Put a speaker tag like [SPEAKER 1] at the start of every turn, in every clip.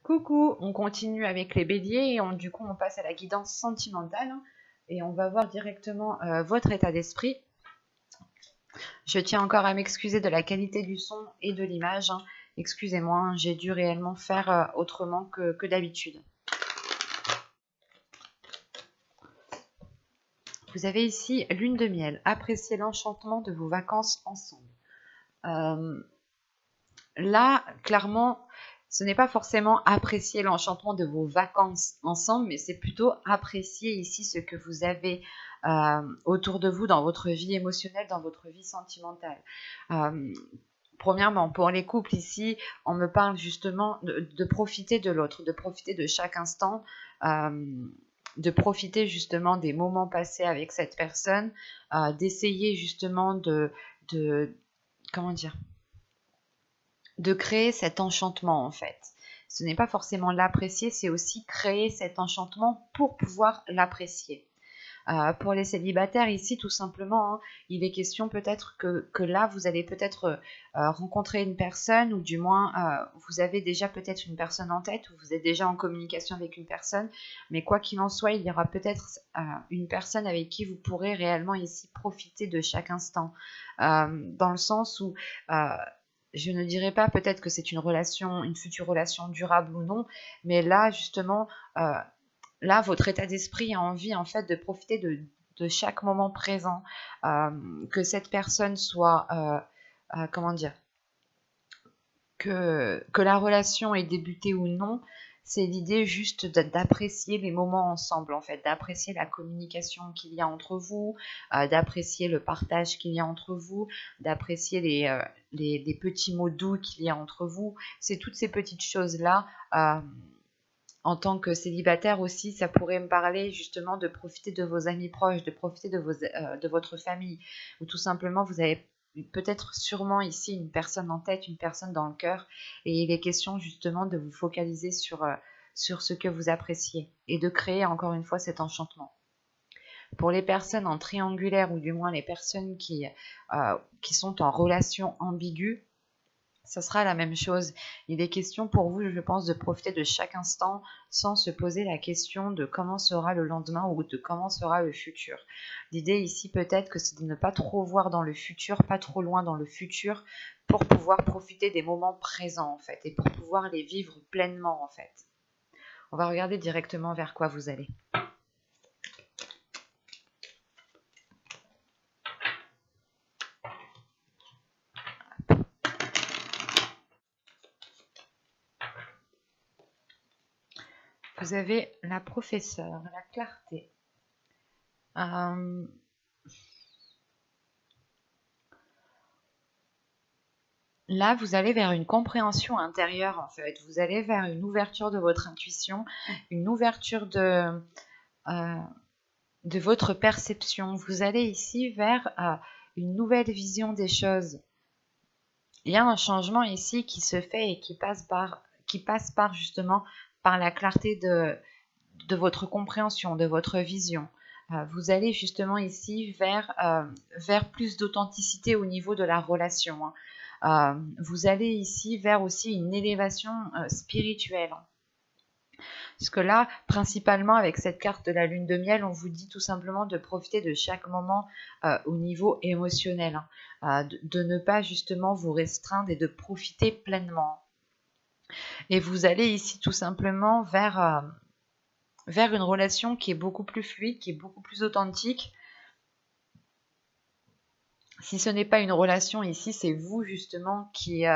[SPEAKER 1] Coucou, on continue avec les béliers et du coup on passe à la guidance sentimentale et on va voir directement votre état d'esprit. Je tiens encore à m'excuser de la qualité du son et de l'image. Excusez-moi, j'ai dû réellement faire autrement que d'habitude. Vous avez ici lune de miel. Appréciez l'enchantement de vos vacances ensemble. Là, clairement, ce n'est pas forcément apprécier l'enchantement de vos vacances ensemble, mais c'est plutôt apprécier ici ce que vous avez autour de vous dans votre vie émotionnelle, dans votre vie sentimentale. Premièrement, pour les couples ici, on me parle justement de profiter de l'autre, de profiter de chaque instant, de profiter justement des moments passés avec cette personne, d'essayer justement comment dire, de créer cet enchantement en fait. Ce n'est pas forcément l'apprécier, c'est aussi créer cet enchantement pour pouvoir l'apprécier. Pour les célibataires ici, tout simplement, il est question peut-être que là, vous allez peut-être rencontrer une personne, ou du moins, vous avez déjà peut-être une personne en tête, ou vous êtes déjà en communication avec une personne, mais quoi qu'il en soit, il y aura peut-être une personne avec qui vous pourrez réellement ici profiter de chaque instant, dans le sens où je ne dirais pas peut-être que c'est une future relation durable ou non, mais là, justement, là, votre état d'esprit a envie, en fait, de profiter de chaque moment présent, que cette personne soit, comment dire, que la relation ait débuté ou non, c'est l'idée juste d'apprécier les moments ensemble, en fait, d'apprécier la communication qu'il y a entre vous, d'apprécier le partage qu'il y a entre vous, d'apprécier les petits mots doux qu'il y a entre vous. C'est toutes ces petites choses-là. En tant que célibataire aussi, ça pourrait me parler justement de profiter de vos amis proches, de profiter de votre famille, ou tout simplement vous avez peut-être sûrement ici une personne en tête, une personne dans le cœur, et il est question justement de vous focaliser sur ce que vous appréciez et de créer encore une fois cet enchantement. Pour les personnes en triangulaire ou du moins les personnes qui sont en relation ambiguë, ça sera la même chose. Il est question pour vous, je pense, de profiter de chaque instant sans se poser la question de comment sera le lendemain ou de comment sera le futur. L'idée ici peut-être que c'est de ne pas trop voir dans le futur, pas trop loin dans le futur, pour pouvoir profiter des moments présents en fait et pour pouvoir les vivre pleinement en fait. On va regarder directement vers quoi vous allez. Vous avez la professeure, la clarté. Là, vous allez vers une compréhension intérieure, en fait. Vous allez vers une ouverture de votre intuition, une ouverture de votre perception. Vous allez ici vers une nouvelle vision des choses. Il y a un changement ici qui se fait et qui passe par justement par la clarté de votre compréhension, de votre vision. Vous allez justement ici vers plus d'authenticité au niveau de la relation. Vous allez ici vers aussi une élévation spirituelle. Parce que là, principalement avec cette carte de la lune de miel, on vous dit tout simplement de profiter de chaque moment au niveau émotionnel, de ne pas justement vous restreindre et de profiter pleinement. Et vous allez ici tout simplement vers une relation qui est beaucoup plus fluide, qui est beaucoup plus authentique. Si ce n'est pas une relation ici, c'est vous justement qui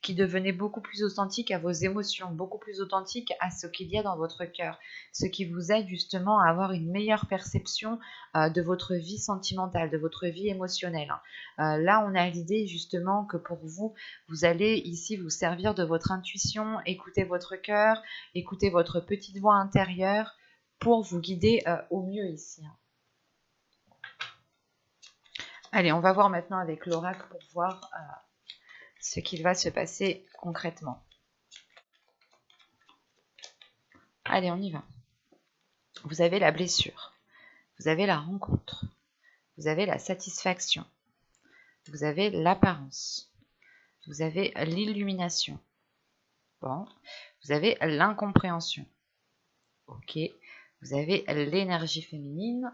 [SPEAKER 1] devenez beaucoup plus authentique à vos émotions, beaucoup plus authentique à ce qu'il y a dans votre cœur, ce qui vous aide justement à avoir une meilleure perception de votre vie sentimentale, de votre vie émotionnelle. Là, on a l'idée justement que pour vous, vous allez ici vous servir de votre intuition, écouter votre cœur, écouter votre petite voix intérieure pour vous guider au mieux ici. Allez, on va voir maintenant avec l'oracle pour voir ce qu'il va se passer concrètement. Allez, on y va. Vous avez la blessure, vous avez la rencontre, vous avez la satisfaction, vous avez l'apparence, vous avez l'illumination. Bon, vous avez l'incompréhension. Ok, vous avez l'énergie féminine,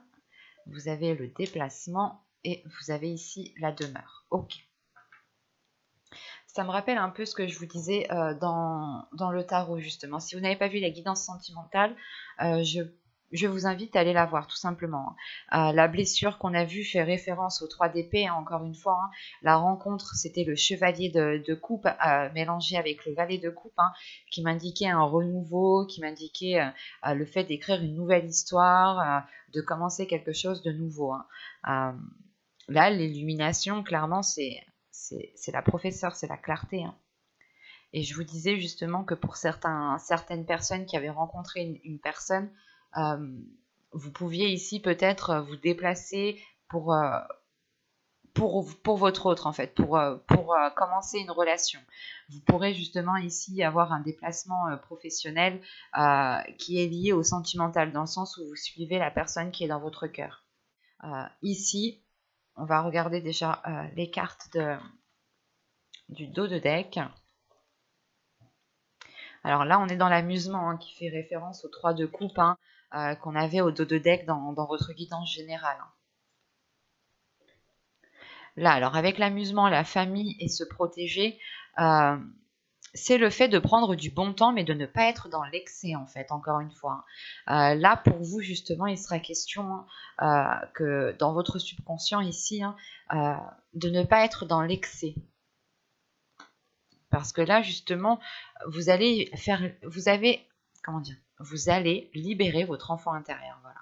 [SPEAKER 1] vous avez le déplacement et vous avez ici la demeure. Ok. Ça me rappelle un peu ce que je vous disais dans le tarot, justement. Si vous n'avez pas vu la guidance sentimentale, je vous invite à aller la voir, tout simplement. La blessure qu'on a vue fait référence aux 3 d'épée, hein, encore une fois. Hein. La rencontre, c'était le chevalier de coupe mélangé avec le valet de coupe, hein, qui m'indiquait un renouveau, qui m'indiquait le fait d'écrire une nouvelle histoire, de commencer quelque chose de nouveau. Hein. Là, l'illumination, clairement, c'est la professeure, c'est la clarté. Hein. Et je vous disais justement que pour certaines personnes qui avaient rencontré une personne, vous pouviez ici peut-être vous déplacer pour votre autre, en fait, pour commencer une relation. Vous pourrez justement ici avoir un déplacement professionnel qui est lié au sentimental, dans le sens où vous suivez la personne qui est dans votre cœur. Ici, on va regarder déjà les cartes du dos de deck. Alors là, on est dans l'amusement, hein, qui fait référence aux 3 de coupe, hein, qu'on avait au dos de deck dans votre guidance générale. Hein. Là, alors avec l'amusement, la famille et se protéger, c'est le fait de prendre du bon temps, mais de ne pas être dans l'excès, en fait, encore une fois. Hein. Là, pour vous, justement, il sera question que dans votre subconscient ici, hein, de ne pas être dans l'excès. Parce que là, justement, vous allez libérer votre enfant intérieur. Voilà.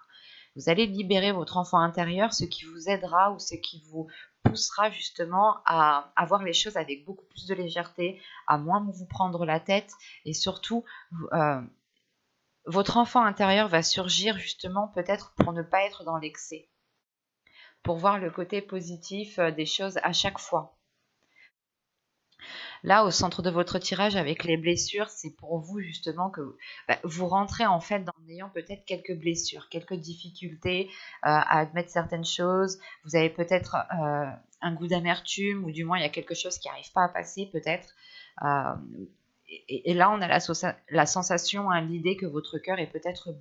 [SPEAKER 1] Vous allez libérer votre enfant intérieur, ce qui vous aidera ou ce qui vous poussera justement à voir les choses avec beaucoup plus de légèreté, à moins vous prendre la tête et surtout, votre enfant intérieur va surgir justement peut-être pour ne pas être dans l'excès, pour voir le côté positif des choses à chaque fois. Là, au centre de votre tirage avec les blessures, c'est pour vous justement que vous rentrez en fait en ayant peut-être quelques blessures, quelques difficultés à admettre certaines choses. Vous avez peut-être un goût d'amertume ou du moins il y a quelque chose qui n'arrive pas à passer peut-être. Et là, on a la sensation, hein, l'idée que votre cœur est peut-être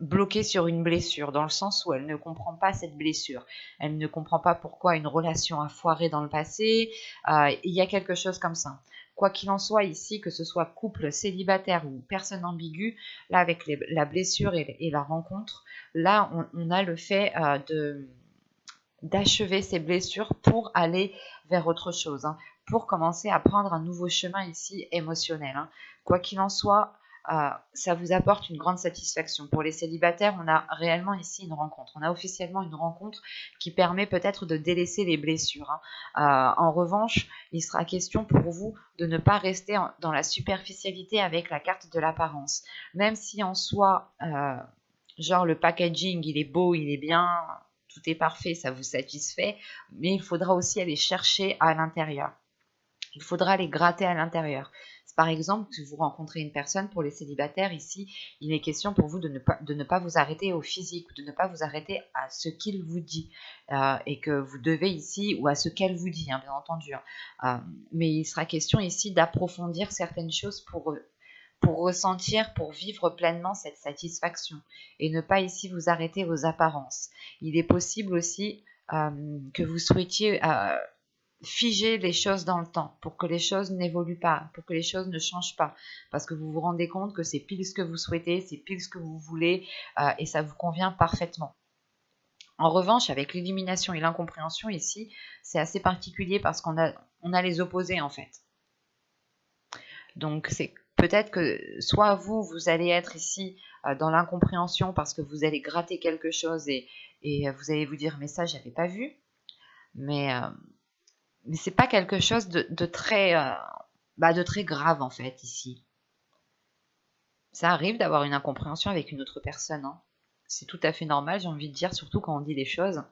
[SPEAKER 1] bloquée sur une blessure, dans le sens où elle ne comprend pas cette blessure. Elle ne comprend pas pourquoi une relation a foiré dans le passé. Il y a quelque chose comme ça. Quoi qu'il en soit ici, que ce soit couple célibataire ou personne ambiguë, là avec la blessure et la rencontre, là on a le fait d'achever ces blessures pour aller vers autre chose, hein, pour commencer à prendre un nouveau chemin ici émotionnel. Hein. Quoi qu'il en soit, ça vous apporte une grande satisfaction. Pour les célibataires, on a réellement ici une rencontre. On a officiellement une rencontre qui permet peut-être de délaisser les blessures. Hein. En revanche, il sera question pour vous de ne pas rester dans la superficialité avec la carte de l'apparence. Même si en soi, genre le packaging, il est beau, il est bien, tout est parfait, ça vous satisfait, mais il faudra aussi aller chercher à l'intérieur. Il faudra aller gratter à l'intérieur. Par exemple, si vous rencontrez une personne, pour les célibataires ici, il est question pour vous de ne pas vous arrêter au physique, de ne pas vous arrêter à ce qu'il vous dit, et que vous devez ici, ou à ce qu'elle vous dit, hein, bien entendu. Hein. Mais il sera question ici d'approfondir certaines choses pour ressentir, pour vivre pleinement cette satisfaction et ne pas ici vous arrêter aux apparences. Il est possible aussi que vous souhaitiez figer les choses dans le temps pour que les choses n'évoluent pas, pour que les choses ne changent pas, parce que vous vous rendez compte que c'est pile ce que vous souhaitez, c'est pile ce que vous voulez et ça vous convient parfaitement. En revanche, avec l'illumination et l'incompréhension ici, c'est assez particulier parce qu'on a les opposés en fait. Donc c'est peut-être que soit vous allez être ici dans l'incompréhension parce que vous allez gratter quelque chose et vous allez vous dire mais ça j'avais pas vu, mais c'est pas quelque chose de très grave en fait ici. Ça arrive d'avoir une incompréhension avec une autre personne, hein. C'est tout à fait normal, j'ai envie de dire, surtout quand on dit des choses.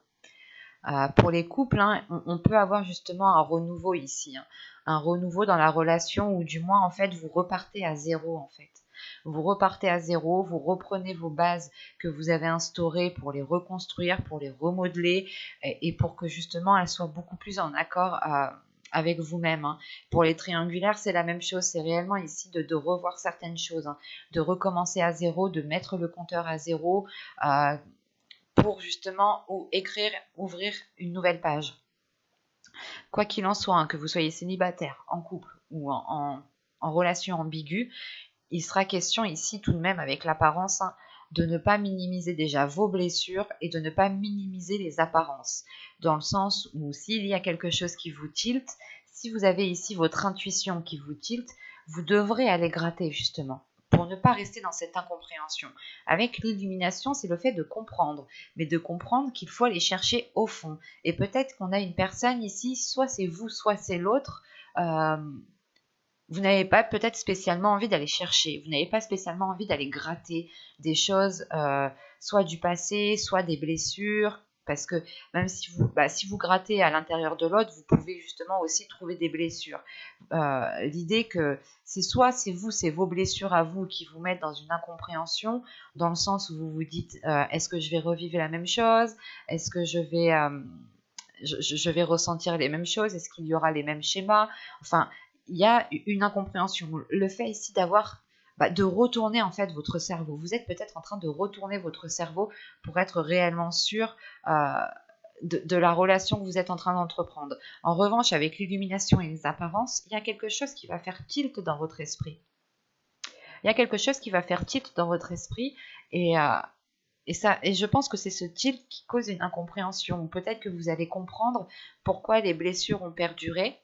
[SPEAKER 1] Pour les couples, hein, on peut avoir justement un renouveau ici, hein, un renouveau dans la relation où du moins en fait vous repartez à zéro en fait. Vous repartez à zéro, vous reprenez vos bases que vous avez instaurées pour les reconstruire, pour les remodeler et pour que justement elles soient beaucoup plus en accord avec vous-même, hein. Pour les triangulaires, c'est la même chose. C'est réellement ici de revoir certaines choses, hein, de recommencer à zéro, de mettre le compteur à zéro pour justement ouvrir une nouvelle page. Quoi qu'il en soit, hein, que vous soyez célibataire, en couple ou en relation ambiguë, il sera question ici tout de même avec l'apparence, hein, de ne pas minimiser déjà vos blessures et de ne pas minimiser les apparences. Dans le sens où s'il y a quelque chose qui vous tilte, si vous avez ici votre intuition qui vous tilte, vous devrez aller gratter justement pour ne pas rester dans cette incompréhension. Avec l'illumination, c'est le fait de comprendre, mais de comprendre qu'il faut aller chercher au fond. Et peut-être qu'on a une personne ici, soit c'est vous, soit c'est l'autre, vous n'avez pas peut-être spécialement envie d'aller chercher, vous n'avez pas spécialement envie d'aller gratter des choses, soit du passé, soit des blessures, parce que même si vous grattez à l'intérieur de l'autre, vous pouvez justement aussi trouver des blessures. L'idée que soit c'est vous, c'est vos blessures à vous qui vous mettent dans une incompréhension, dans le sens où vous vous dites, est-ce que je vais revivre la même chose? Est-ce que je vais ressentir les mêmes choses? Est-ce qu'il y aura les mêmes schémas? Enfin, il y a une incompréhension. Le fait ici de retourner en fait votre cerveau. Vous êtes peut-être en train de retourner votre cerveau pour être réellement sûr de la relation que vous êtes en train d'entreprendre. En revanche, avec l'illumination et les apparences, il y a quelque chose qui va faire tilt dans votre esprit. Il y a quelque chose qui va faire tilt dans votre esprit et je pense que c'est ce tilt qui cause une incompréhension. Peut-être que vous allez comprendre pourquoi les blessures ont perduré.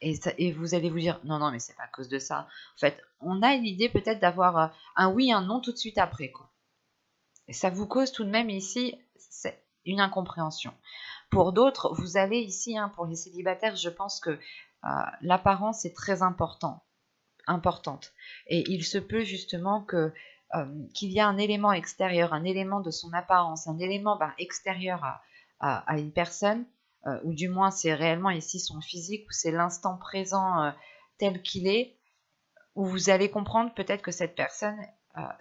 [SPEAKER 1] Et vous allez vous dire, non, mais c'est pas à cause de ça. En fait, on a une idée peut-être d'avoir un oui, un non tout de suite après, quoi. Et ça vous cause tout de même ici une incompréhension. Pour d'autres, vous allez ici, hein, pour les célibataires, je pense que l'apparence est très importante. Et il se peut justement qu'il y a un élément extérieur, un élément de son apparence, un élément extérieur à une personne, ou du moins c'est réellement ici son physique, ou c'est l'instant présent tel qu'il est, où vous allez comprendre peut-être que cette personne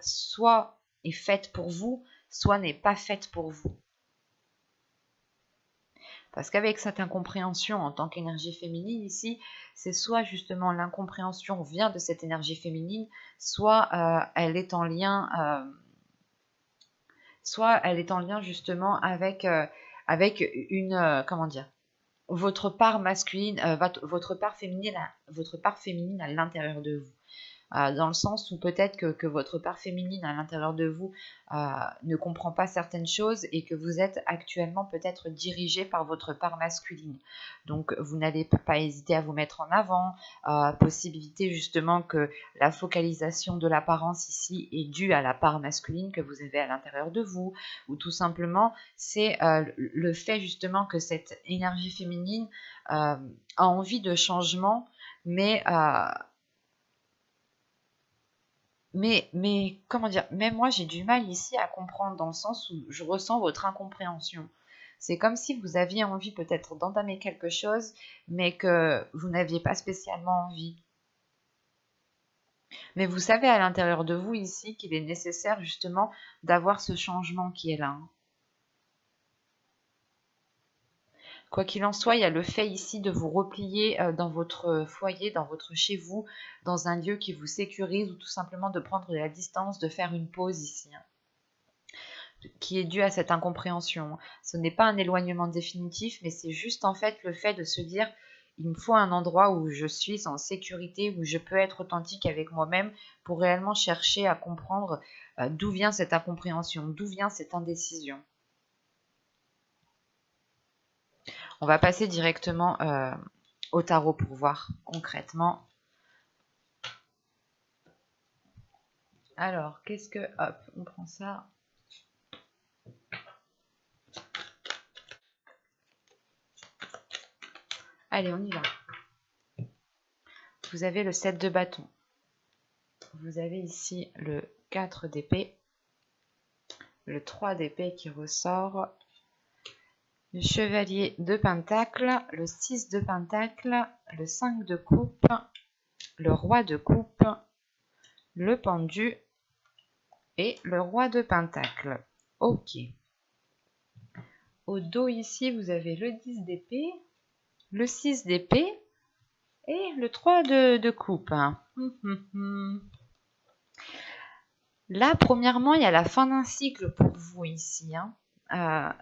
[SPEAKER 1] soit est faite pour vous, soit n'est pas faite pour vous. Parce qu'avec cette incompréhension en tant qu'énergie féminine ici, c'est soit justement l'incompréhension vient de cette énergie féminine, soit elle est en lien justement avec votre part masculine, votre part féminine à l'intérieur de vous. Dans le sens où peut-être que votre part féminine à l'intérieur de vous ne comprend pas certaines choses et que vous êtes actuellement peut-être dirigé par votre part masculine. Donc vous n'allez pas hésiter à vous mettre en avant, possibilité justement que la focalisation de l'apparence ici est due à la part masculine que vous avez à l'intérieur de vous, ou tout simplement c'est le fait justement que cette énergie féminine a envie de changement, mais comment dire, même moi j'ai du mal ici à comprendre dans le sens où je ressens votre incompréhension. C'est comme si vous aviez envie peut-être d'entamer quelque chose, mais que vous n'aviez pas spécialement envie. Mais vous savez à l'intérieur de vous ici qu'il est nécessaire justement d'avoir ce changement qui est là. Quoi qu'il en soit, il y a le fait ici de vous replier dans votre foyer, dans votre chez vous, dans un lieu qui vous sécurise, ou tout simplement de prendre de la distance, de faire une pause ici, hein, qui est due à cette incompréhension. Ce n'est pas un éloignement définitif, mais c'est juste en fait le fait de se dire il me faut un endroit où je suis en sécurité, où je peux être authentique avec moi-même pour réellement chercher à comprendre d'où vient cette incompréhension, d'où vient cette indécision. On va passer directement au tarot pour voir concrètement. Alors, qu'est-ce que... Hop, on prend ça. Allez, on y va. Vous avez le 7 de bâton. Vous avez ici le 4 d'épée. Le 3 d'épée qui ressort. Le chevalier de pentacle. Le 6 de pentacle. Le 5 de coupe. Le roi de coupe. Le pendu. Et le roi de pentacle. Ok. Au dos ici, vous avez le 10 d'épée. Le 6 d'épée Et le 3 de coupe. Là, premièrement, il y a la fin d'un cycle pour vous ici. Il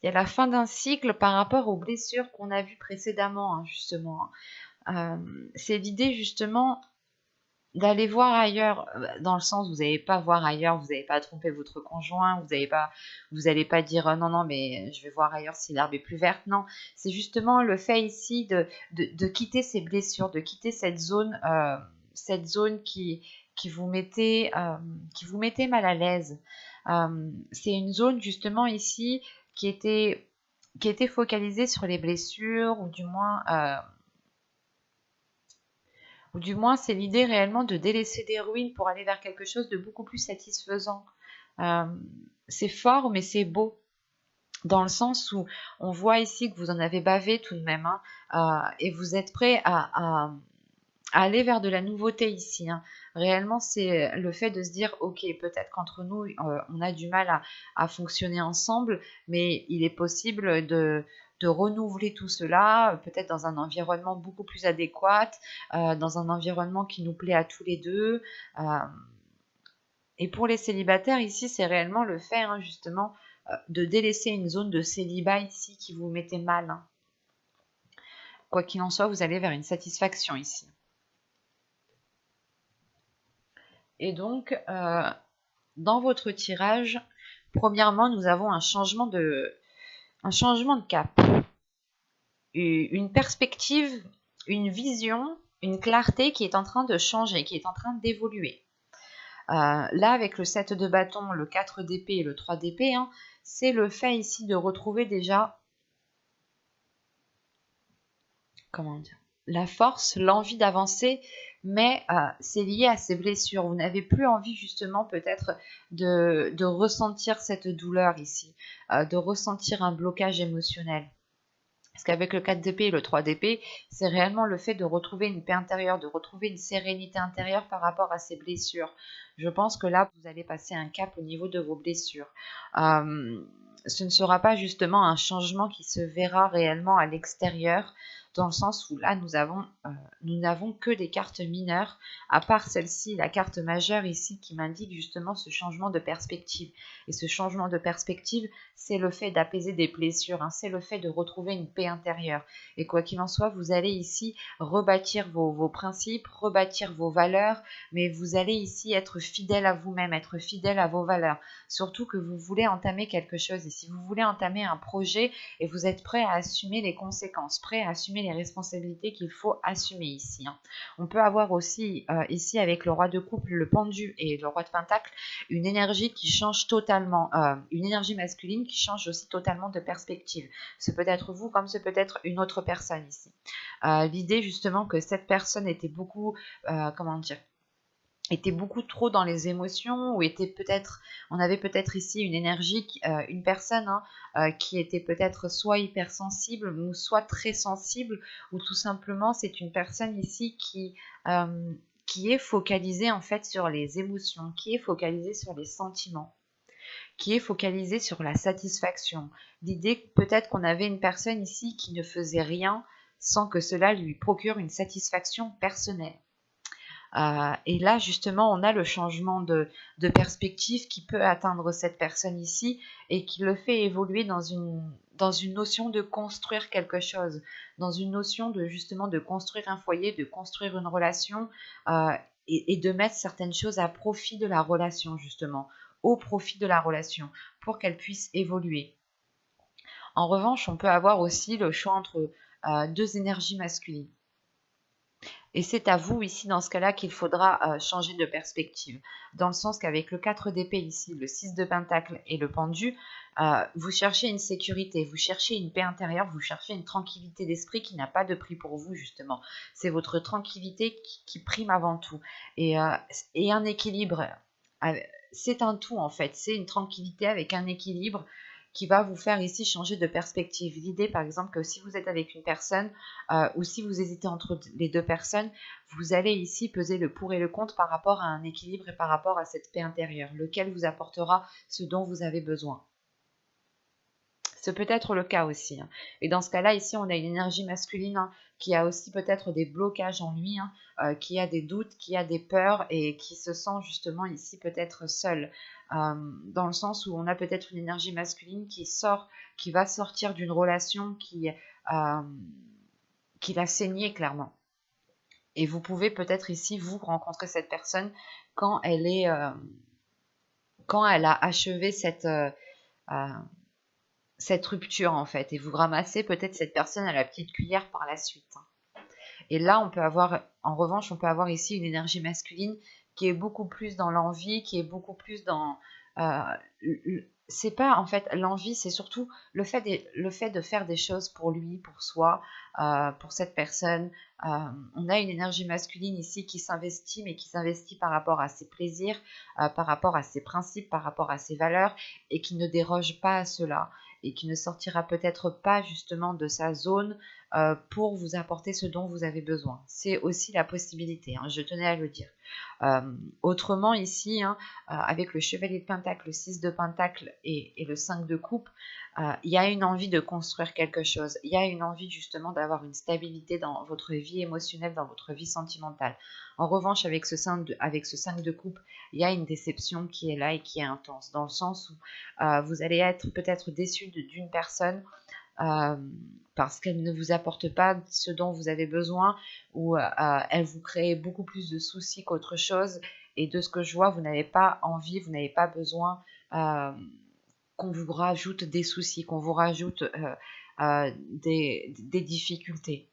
[SPEAKER 1] y a la fin d'un cycle par rapport aux blessures qu'on a vues précédemment, justement. C'est l'idée, justement, d'aller voir ailleurs, dans le sens où vous n'allez pas voir ailleurs, vous n'allez pas tromper votre conjoint, vous n'allez pas dire non, non, mais je vais voir ailleurs si l'herbe est plus verte. Non, c'est justement le fait ici de quitter ces blessures, de quitter cette zone qui vous mettait mal à l'aise. C'est une zone justement ici qui était focalisée sur les blessures, ou du moins, c'est l'idée réellement de délaisser des ruines pour aller vers quelque chose de beaucoup plus satisfaisant. C'est fort, mais c'est beau. Dans le sens où on voit ici que vous en avez bavé tout de même, et vous êtes prêt à aller vers de la nouveauté ici. Réellement, c'est le fait de se dire, ok, peut-être qu'entre nous, on a du mal à fonctionner ensemble, mais il est possible de renouveler tout cela, peut-être dans un environnement beaucoup plus adéquat, dans un environnement qui nous plaît à tous les deux. Et pour les célibataires, ici, c'est réellement le fait, justement, de délaisser une zone de célibat ici qui vous mettait mal. Quoi qu'il en soit, vous allez vers une satisfaction ici. Et donc, dans votre tirage, premièrement, nous avons un changement de cap, une perspective, une vision, une clarté qui est en train de changer, qui est en train d'évoluer. Là, avec le 7 de bâton, le 4 d'épée et le 3 d'épée, c'est le fait ici de retrouver déjà, comment dire, la force, l'envie d'avancer, mais c'est lié à ces blessures. Vous n'avez plus envie justement peut-être de ressentir cette douleur ici, de ressentir un blocage émotionnel. Parce qu'avec le 4 d'épée et le 3 d'épée, c'est réellement le fait de retrouver une paix intérieure, de retrouver une sérénité intérieure par rapport à ces blessures. Je pense que là, vous allez passer un cap au niveau de vos blessures. Ce ne sera pas justement un changement qui se verra réellement à l'extérieur, dans le sens où là, nous n'avons que des cartes mineures, à part celle-ci, la carte majeure ici, qui m'indique justement ce changement de perspective. Et ce changement de perspective, c'est le fait d'apaiser des blessures, c'est le fait de retrouver une paix intérieure. Et quoi qu'il en soit, vous allez ici rebâtir vos principes, rebâtir vos valeurs, mais vous allez ici être fidèle à vous-même, être fidèle à vos valeurs. Surtout que vous voulez entamer quelque chose. Et si vous voulez entamer un projet et vous êtes prêt à assumer les conséquences, prêt à assumer les responsabilités qu'il faut assumer ici. On peut avoir aussi ici avec le roi de coupe, le pendu et le roi de pentacle, une énergie qui change totalement, une énergie masculine qui change aussi totalement de perspective. Ce peut être vous comme ce peut être une autre personne ici. L'idée justement que cette personne était beaucoup, était beaucoup trop dans les émotions, ou on avait peut-être ici une énergie, une personne qui était peut-être soit hypersensible ou soit très sensible, ou tout simplement c'est une personne ici qui est focalisée en fait sur les émotions, qui est focalisée sur les sentiments, qui est focalisée sur la satisfaction. L'idée peut-être qu'on avait une personne ici qui ne faisait rien sans que cela lui procure une satisfaction personnelle. Et là, justement, on a le changement de perspective qui peut atteindre cette personne ici et qui le fait évoluer dans une notion de construire quelque chose, dans une notion de justement de construire un foyer, de construire une relation et de mettre certaines choses à profit de la relation, justement, au profit de la relation, pour qu'elle puisse évoluer. En revanche, on peut avoir aussi le choix entre deux énergies masculines. Et c'est à vous ici, dans ce cas-là, qu'il faudra changer de perspective. Dans le sens qu'avec le 4 d'épée ici, le 6 de pentacle et le pendu, vous cherchez une sécurité, vous cherchez une paix intérieure, vous cherchez une tranquillité d'esprit qui n'a pas de prix pour vous, justement. C'est votre tranquillité qui prime avant tout. Et un équilibre, c'est un tout en fait. C'est une tranquillité avec un équilibre qui va vous faire ici changer de perspective. L'idée, par exemple, que si vous êtes avec une personne ou si vous hésitez entre les deux personnes, vous allez ici peser le pour et le contre par rapport à un équilibre et par rapport à cette paix intérieure, lequel vous apportera ce dont vous avez besoin. Ce peut être le cas aussi. Et dans ce cas-là, ici, on a une énergie masculine qui a aussi peut-être des blocages en lui, hein, qui a des doutes, qui a des peurs et qui se sent justement ici peut-être seul. Dans le sens où on a peut-être une énergie masculine qui va sortir d'une relation qui l'a saigné clairement. Et vous pouvez peut-être ici, vous, rencontrer cette personne quand quand elle a achevé euh, cette rupture, en fait. Et vous ramassez peut-être cette personne à la petite cuillère par la suite. Et là, en revanche, on peut avoir ici une énergie masculine qui est beaucoup plus dans l'envie, qui est beaucoup plus dans... Euh, c'est pas, en fait, l'envie, c'est surtout le fait de faire des choses pour lui, pour soi, pour cette personne. On a une énergie masculine ici qui s'investit, mais qui s'investit par rapport à ses plaisirs, par rapport à ses principes, par rapport à ses valeurs, et qui ne déroge pas à cela, et qui ne sortira peut-être pas justement de sa zone pour vous apporter ce dont vous avez besoin. C'est aussi la possibilité, hein, je tenais à le dire. Autrement, ici, hein, avec le chevalier de pentacle, le 6 de pentacle et le 5 de coupe, il y a une envie de construire quelque chose. Il y a une envie justement d'avoir une stabilité dans votre vie émotionnelle, dans votre vie sentimentale. En revanche, avec ce 5 de coupe, il y a une déception qui est là et qui est intense, dans le sens où vous allez être peut-être déçu d'une personne parce qu'elle ne vous apporte pas ce dont vous avez besoin ou elle vous crée beaucoup plus de soucis qu'autre chose. Et de ce que je vois, vous n'avez pas envie, vous n'avez pas besoin qu'on vous rajoute des soucis, qu'on vous rajoute des difficultés.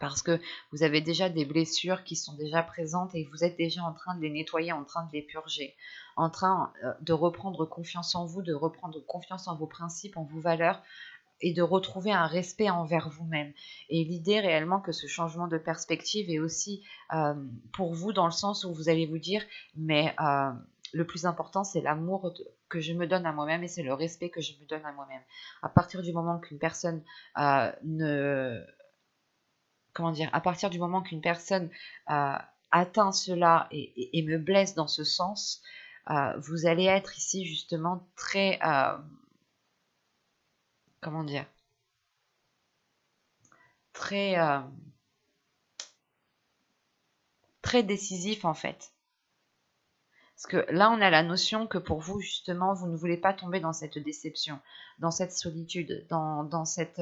[SPEAKER 1] Parce que vous avez déjà des blessures qui sont déjà présentes et vous êtes déjà en train de les nettoyer, en train de les purger, en train de reprendre confiance en vous, de reprendre confiance en vos principes, en vos valeurs, et de retrouver un respect envers vous-même. Et l'idée réellement que ce changement de perspective est aussi pour vous dans le sens où vous allez vous dire, mais le plus important, c'est l'amour que je me donne à moi-même et c'est le respect que je me donne à moi-même. À partir du moment qu'une personne à partir du moment qu'une personne atteint cela et me blesse dans ce sens, vous allez être ici justement très, comment dire, très, très décisif en fait. Parce que là, on a la notion que pour vous, justement, vous ne voulez pas tomber dans cette déception, dans cette solitude, dans cette,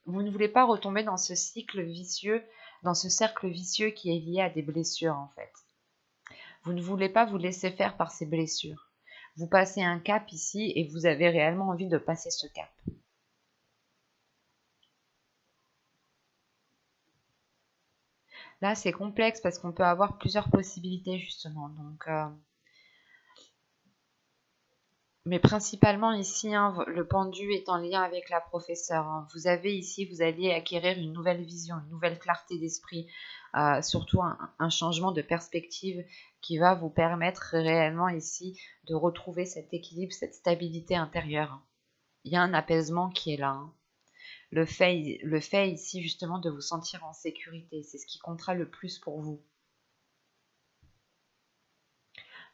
[SPEAKER 1] vous ne voulez pas retomber dans ce cycle vicieux, dans ce cercle vicieux qui est lié à des blessures en fait. Vous ne voulez pas vous laisser faire par ces blessures. Vous passez un cap ici et vous avez réellement envie de passer ce cap. Là, c'est complexe parce qu'on peut avoir plusieurs possibilités justement. Donc, mais principalement ici, hein, le pendu est en lien avec la professeure. Hein. Vous allez acquérir une nouvelle vision, une nouvelle clarté d'esprit, surtout un changement de perspective qui va vous permettre réellement ici de retrouver cet équilibre, cette stabilité intérieure. Il y a un apaisement qui est là. Hein. Le fait ici justement de vous sentir en sécurité, c'est ce qui comptera le plus pour vous.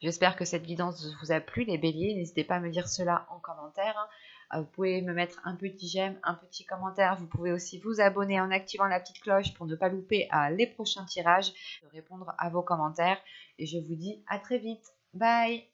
[SPEAKER 1] J'espère que cette guidance vous a plu, les béliers. N'hésitez pas à me dire cela en commentaire. Vous pouvez me mettre un petit j'aime, un petit commentaire. Vous pouvez aussi vous abonner en activant la petite cloche pour ne pas louper les prochains tirages, de répondre à vos commentaires. Et je vous dis à très vite. Bye!